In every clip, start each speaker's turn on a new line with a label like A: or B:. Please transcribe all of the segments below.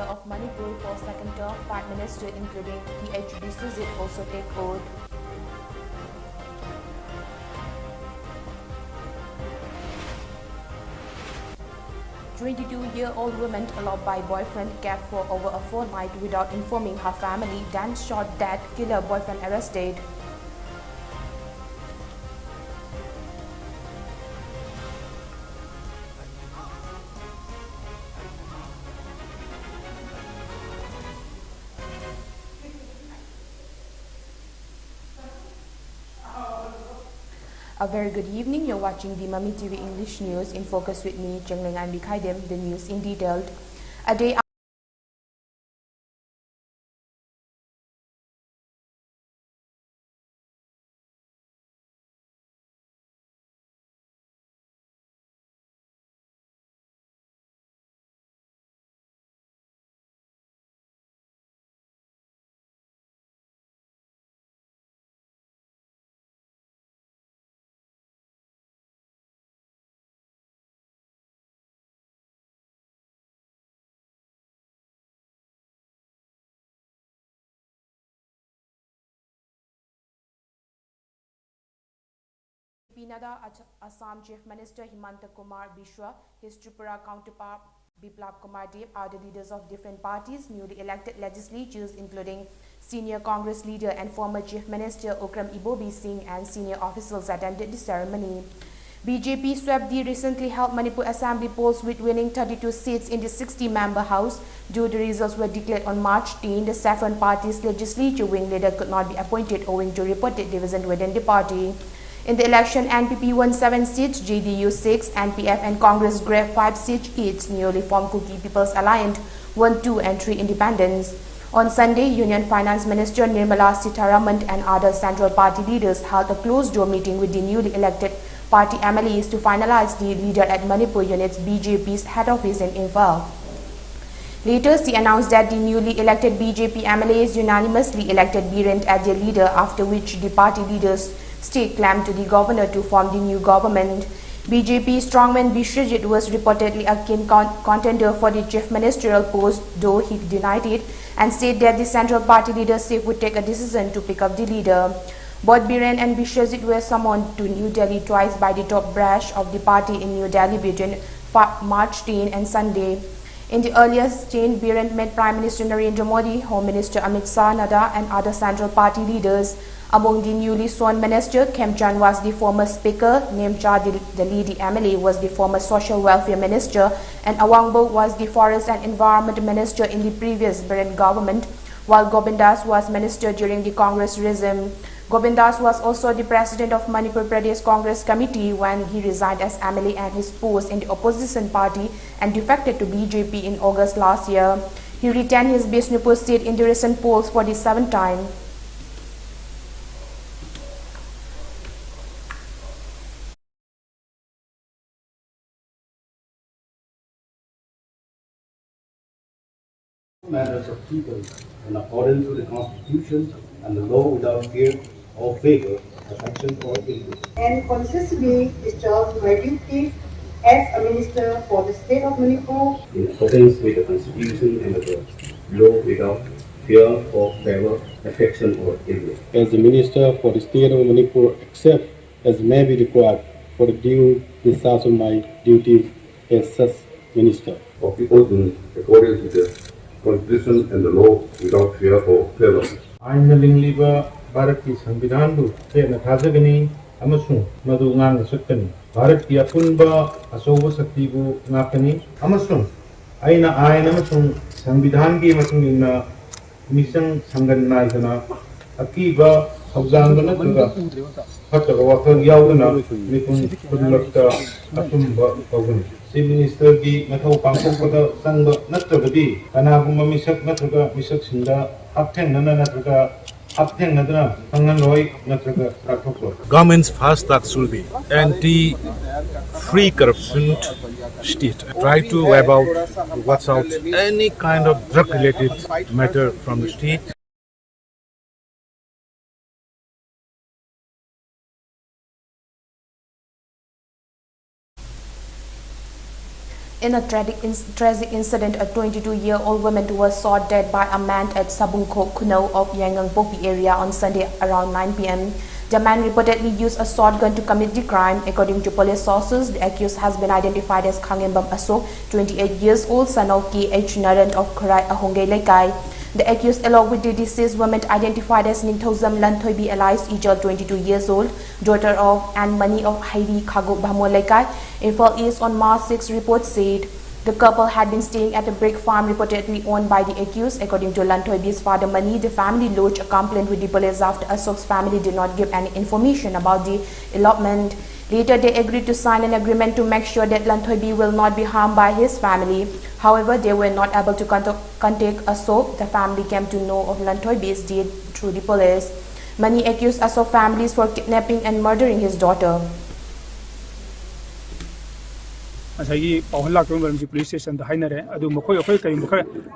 A: Chancellor of Manipur for second term. 5 ministers including PhD Suzit also take oath. A 22-year-old woman allowed by boyfriend kept for over a fortnight without informing her family, then shot dead, killer boyfriend arrested. A very good evening. You're watching the Mami TV English News in focus with me, CHENGLEINGANBI KHAIDEM, the news in detail. A day Pinada Assam Chief Minister Himanta Kumar Bishwa, his Tripura counterpart Biplab Kumar Deb are the leaders of different parties, newly elected legislatures including senior Congress leader and former Chief Minister Okram Ibobi Singh and senior officials attended the ceremony. BJP swept the recently held Manipur Assembly polls with winning 32 seats in the 60-member House. Though the results were declared on March 10, the Saffron Party's legislature wing leader could not be appointed owing to reported division within the party. In the election, NPP won 7 seats, JDU 6, NPF and Congress grabbed 5 seats each. Newly formed Cookie People's Alliance won 2 and 3 independents. On Sunday, Union Finance Minister Nirmala Sitharaman and other Central Party leaders held a closed-door meeting with the newly elected party MLAs to finalize the leader at Manipur Unit's BJP's head office in Imphal. Later, she announced that the newly elected BJP MLAs unanimously elected Birent as their leader, after which the party leaders staked claim to the governor to form the new government. BJP strongman Bishrajit was reportedly a keen contender for the chief ministerial post, though he denied it and said that the central party leadership would take a decision to pick up the leader. Both Biren and Bishrajit were summoned to New Delhi twice by the top brass of the party in New Delhi between March 10 and Sunday. In the earliest chain, Biren met Prime Minister Narendra Modi, Home Minister Amit Shah, Nadda and other central party leaders. Among the newly sworn minister, Khemchand was the former speaker, Nemcha, the leading MLA, was the former social welfare minister, and Awangbo was the forest and environment minister in the previous Biren government, while Gobindas was minister during the Congress regime. Gobindas was also the president of Manipur Pradesh Congress Committee when he resigned as MLA and his post in the opposition party and defected to BJP in August last year. He retained his Bishnupur seat in the recent polls for the 7th time.
B: Matters of people in accordance with the Constitution and the law without fear or favor, affection or ill.
C: And consistently discharge my duty as a minister for the state of Manipur
B: in accordance with the Constitution and the law without fear or favor, affection or ill.
D: As the minister for the state of Manipur, except as may be required for the due discharge of my duties as such minister.
B: Of the oath in accordance with the Constitution and the law without fear or favor.
E: आइन लिंगलीबा भारत की संविधान बु हेन थाजगनी अमसुंग मदु ngang सकनी भारत की अपुनबा अचौब शक्ति बु ngakani अमसुंग आइना आइन अमसुंग संविधान की मसुंग इन मिशन संगन नायजना अकीबा हौजांग नतुगा फतगा वखल यावदना मिपुन खुलक्ता अचुंबा कौगनी Chief Minister की मथौ पांगथोकपदा संग नत्रगदी कनागुम्बा मिसक नत्रगा मिसक सिंदा हापथेंगना नत्रगा हापथेंगदना थांगनलoi नत्रगा काथोकलो.
F: Government's first task will be anti-free corruption state. Try to wipe out, watch out any kind of drug-related matter from the state.
A: In a tragic incident, a 22-year-old woman was shot dead by a man at Sabungkho Kuno of Yangon area on Sunday around 9 p.m. The man reportedly used a shotgun to commit the crime. According to police sources, the accused has been identified as Khangembam Asok, 28 years old, son of KH Naran of Kharai Ahongay Lekai. The accused, along with the deceased woman identified as Ningthozam Lanthoibi Elias Ijal, 22 years old, daughter of and Mani of Haidi Khago Bhamwa Lekai, Infal East on March 6, reports said. The couple had been staying at a brick farm reportedly owned by the accused. According to Lanthoibi's father Mani, the family lodged a complaint with the police after Asok's family did not give any information about the elopement. Later, they agreed to sign an agreement to make sure that Lanthoibi will not be harmed by his family. However, they were not able to contact Asok. The family came to know of Lanthoibi's death through the police. Mani accused Asok families for kidnapping and murdering his daughter.
G: Asagi Pauhala Kumbaram police station the Hainare, Adu Moko,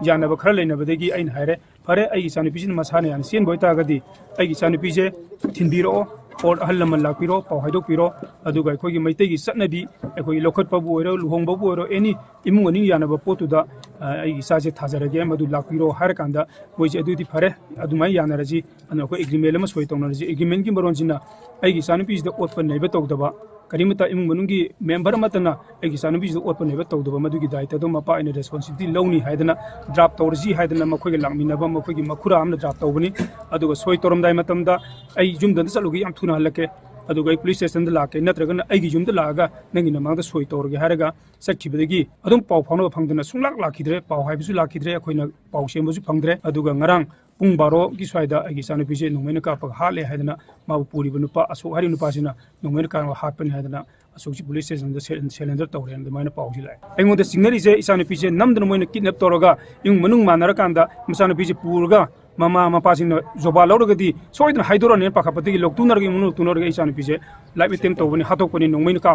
G: Yana Bakara, Navadegi, Ain Hare, Pare, I Sanipizin Masani and Sien Boitagadi, I Sanipise, Timbiro, or Halaman Lapiro, Pauhado Piro, Aduga Kogi Maitegi Satnabi, a local Pabuero, Luhombo, any Imuni Yanabapotuda, I Sajet Hazaragam, Adu Lapiro, Harakanda, which I do the Pare, Adumayanaraji, and Oko Igrimelamas Waitonaraji, Igrimengi Baronzina, I Sanipis the open neighbor Togdaba. Karimata Imungi member Matana, Egisanubi the open never told the Madugi died, Mapa in a responsibility lonely Haidana, dropped or Z Haidana Makogi Lamina Makogi Makura, am the dropped Ovani, Adu Soitorum Dimatamda, I jump the Salugi Amtuna Lake, Aduga police station the Lake, Natragan, Egijum the Laga, Nangin among the Soitor Haraga, Sakibegi, Adum Pau Pano Pangdana Sulak Lakidre, Pau Habisu Lakidre, Quina, Pau Shemus Pangre, Aduga Narang. Pungbaro, Giswaida, Agisanapise, Numenica, Hale Hadana, Mapuri, Nupa, so Harinupasina, Numenica, Happen Hadana, Associate Police and the cylinder tower and the minor Pauli. And when the signal is Isanapise, Namdan kidnap Toroga, Yung Manung Manarakanda, Musanapise Purga, Mama Mapasina, Zobalogadi, so in Hydron and Pakapati, Lotunargimu, Tunor Isanapise, like with them to when Hatopani, Numenica,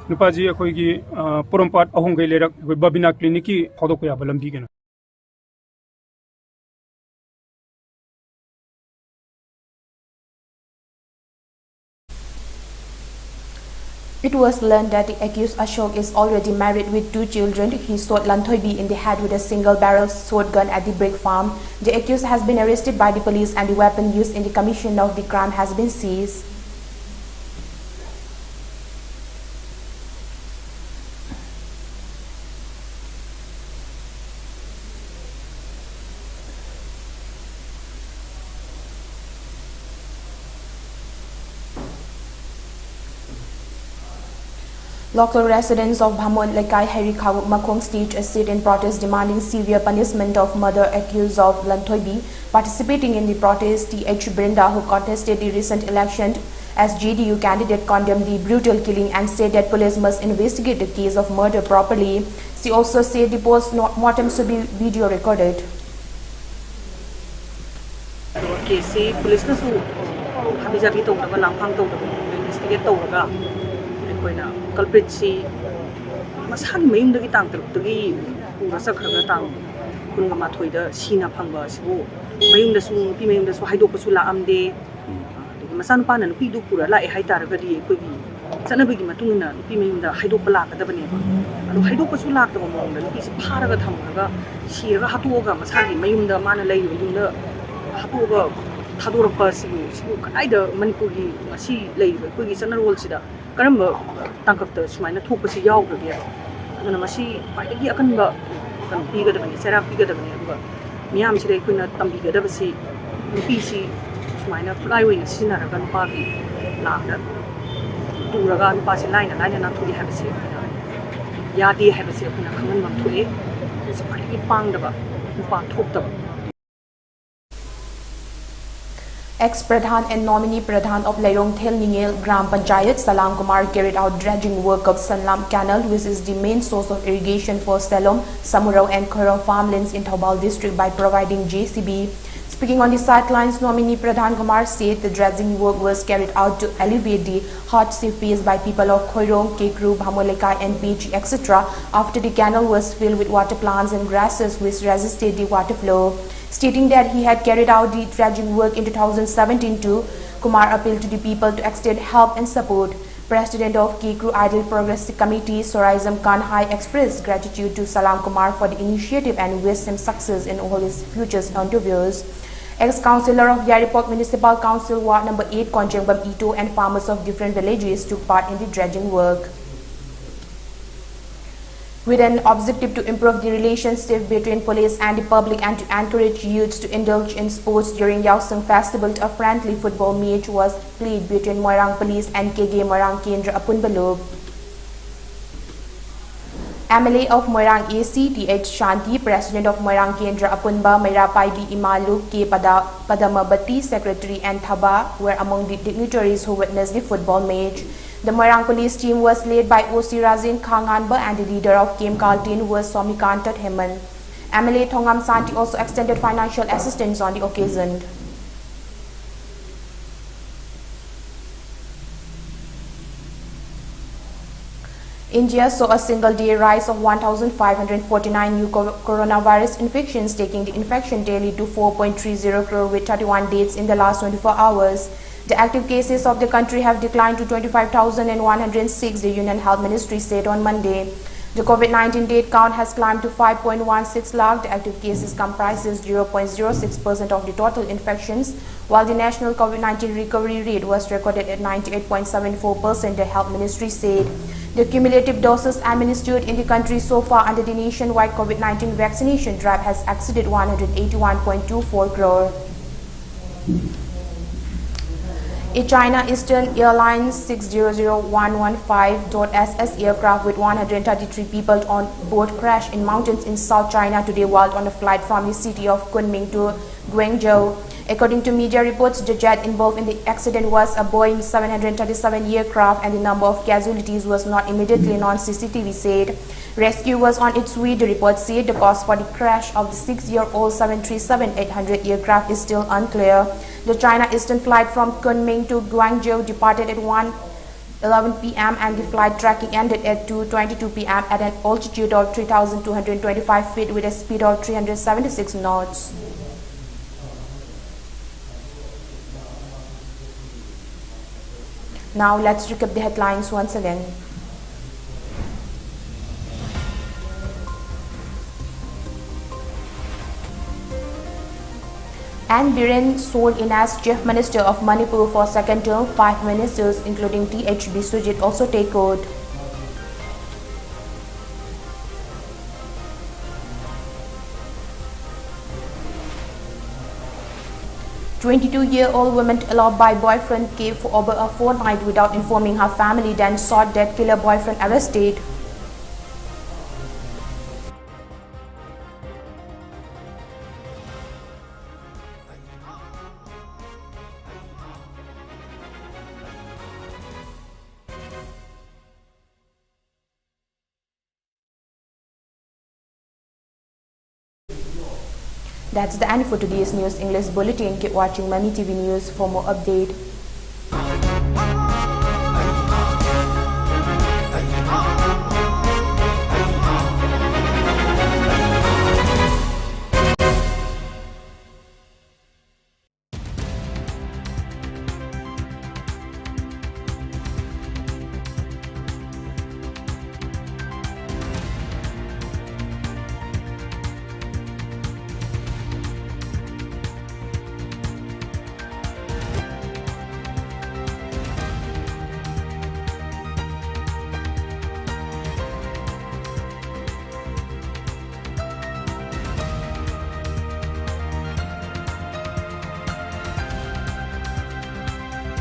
G: Nupazi, Kogi, Porompat, Ahonga, with Babina Clinici, Hodokia, Balambigan.
A: It was learned that the accused Ashok is already married with 2 children. He shot Lanthoibi in the head with a single-barrel shotgun at the brick farm. The accused has been arrested by the police and the weapon used in the commission of the crime has been seized. Local residents of Bhamon Lekai Hari Khawuk Makong staged a sit-in protest demanding severe punishment of murder accused of Lanthoibi. Participating in the protest, T.H. Brinda, who contested the recent election as JDU candidate, condemned the brutal killing and said that police must investigate the case of murder properly. She also said the post-mortem should be video recorded.
H: Police culprit si masagi mayung dagi tang dagi pura sa khraga tang kun ma thoi da sina phangba sibu mayung da su pi mayung da su haidok pa su la amde dagi masan pa na pi du pura la e hai tar ga di koi gi sana bagi matung na pi mayung da haidok pa la ka da bane anu haidok pa su la ka mo da pi si phara ga tham ga si ga hatu ga masagi mayung da mana lai yu da hatu ga thador pa sibu kai da manipuri masi lai koi gi sana role sida Karamba tangkap the Smaina Topasi Yaw again. Namasi, by the Yakanba, can bigger than set up bigger than ever. Miam Sire Kuna Tambiga Devasi, PC, Smaina, Flyway, Sinaragan Party, Landa, Duragan passing line and I did not really have a say. Yadi have a say when I come on to it. It's quite a pound of a top.
A: Ex-Pradhan and nominee Pradhan of Layong Thel Ningel Gram Panchayat Salam Kumar carried out dredging work of Sanlam Canal, which is the main source of irrigation for Salom, Samurao and Khorong farmlands in Thoubal district, by providing JCB. Speaking on the sidelines, nominee Pradhan Kumar said the dredging work was carried out to alleviate the hardship faced by people of Khorong, Kekru, Bhamolekai and Pechi, etc. after the canal was filled with water plants and grasses which resisted the water flow. Stating that he had carried out the dredging work in 2017 too, Kumar appealed to the people to extend help and support. President of Kikru Idol Progressive Committee, Sorizam Kanhai, expressed gratitude to Salam Kumar for the initiative and wished him success in all his future endeavors. Ex-councillor of Yaripok Municipal Council, Ward Number 8, Konjengbam Ito, and farmers of different villages took part in the dredging work. With an objective to improve the relationship between police and the public and to encourage youths to indulge in sports during Yaoseng Festival, a friendly football match was played between Moirang Police and KG Moirang Kendra Apunbalub. MLA of Moirang AC, T.H. Shanti, President of Moirang Kendra Apunba, Mairapai B. Imalu, K. Padamabati, Secretary and Thaba were among the dignitaries who witnessed the football match. The Moirang police team was led by O.C. Razin Khanganba and the leader of Kem Kaltin was Somikantat Heman. MLA Thongam Santi also extended financial assistance on the occasion. India saw a single-day rise of 1,549 new coronavirus infections, taking the infection daily to 4.30 crore with 31 deaths in the last 24 hours. The active cases of the country have declined to 25,106, the Union Health Ministry said on Monday. The COVID-19 death count has climbed to 5.16 lakh. The active cases comprises 0.06% of the total infections, while the national COVID-19 recovery rate was recorded at 98.74%, the Health Ministry said. The cumulative doses administered in the country so far under the nationwide COVID-19 vaccination drive has exceeded 181.24 crore. A China Eastern Airlines 600115.SS aircraft with 133 people on board crashed in mountains in South China today while on a flight from the city of Kunming to Guangzhou. According to media reports, the jet involved in the accident was a Boeing 737 aircraft and the number of casualties was not immediately known, CCTV said. Rescue was on its way, the report said. The cause for the crash of the 6-year-old 737-800 aircraft is still unclear. The China Eastern flight from Kunming to Guangzhou departed at 1:11 p.m. and the flight tracking ended at 2:22 p.m. at an altitude of 3,225 feet with a speed of 376 knots. Now let's recap the headlines once again. Anne Biren sworn in as Chief Minister of Manipur for second term. 5 ministers, including T.H. Biswajit, also take oath. A 22-year-old woman eloped by boyfriend came for over a fortnight without informing her family, then shot dead, killer boyfriend arrested. That's the end for today's News English Bulletin. Keep watching Mami TV News for more update.